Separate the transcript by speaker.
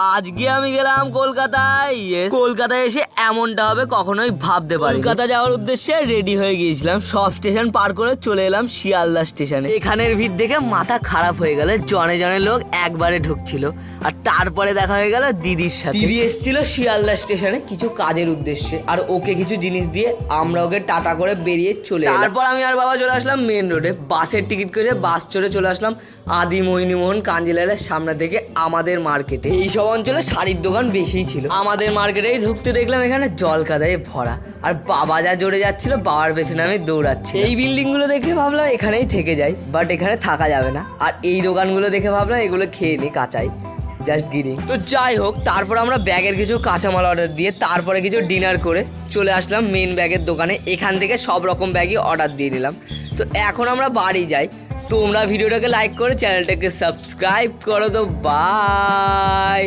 Speaker 1: আজকে আমি গেলাম কলকাতায়। কলকাতায় এসে এমনটা হবে কখনোই ভাবতে পারি। কলকাতা যাওয়ার উদ্দেশ্যে রেডি হয়ে গিয়েছিলাম, সব স্টেশন পার করে চলে এলাম শিয়ালদা স্টেশনে। এখানের ভিড় দেখে মাথা খারাপ হয়ে গেল, জনে জনে লোক একবারে ঢুকছিল। আর তারপরে দেখা হয়ে গেল দিদির সাথে। দিদি এসেছিল শিয়ালদা স্টেশনে কিছু কাজের উদ্দেশ্যে, আর ওকে কিছু জিনিস দিয়ে আমরা ওকে টাটা করে বেরিয়ে চলে এলাম। তারপর আমি আর বাবা চলে আসলাম মেন রোডে, বাসের টিকিট করে বাস চড়ে চলে আসলাম আদি মোহিনীমোহন কাঞ্জিলালের সামনে থেকে আমাদের মার্কেটে। এইসব অঞ্চলে শাড়ির দোকান বেশিই ছিল। আমাদের মার্কেটেই ঢুকতে দেখলাম এখানে জলকাদায় ভরা, আর বাবা যা জোরে যাচ্ছিল বাবার পেছনে আমি দৌড়াচ্ছি। এই বিল্ডিং গুলো দেখে ভাবলাম এখানেই থেকে যাই, বাট এখানে থাকা যাবে না। আর এই দোকানগুলো দেখে ভাবলাম এগুলো খেয়ে নি কাঁচাই, জাস্ট গিরি। তো যাই হোক, তারপর আমরা ব্যাগের কিছু কাঁচামাল অর্ডার দিয়ে তারপরে কিছু ডিনার করে চলে আসলাম মেন ব্যাগের দোকানে। এখান থেকে সব রকম ব্যাগই অর্ডার দিয়ে নিলাম। তো এখন আমরা বাড়ি যাই। তোমরা ভিডিওটাকে লাইক করে চ্যানেলটাকে সাবস্ক্রাইব করো। তো বাই।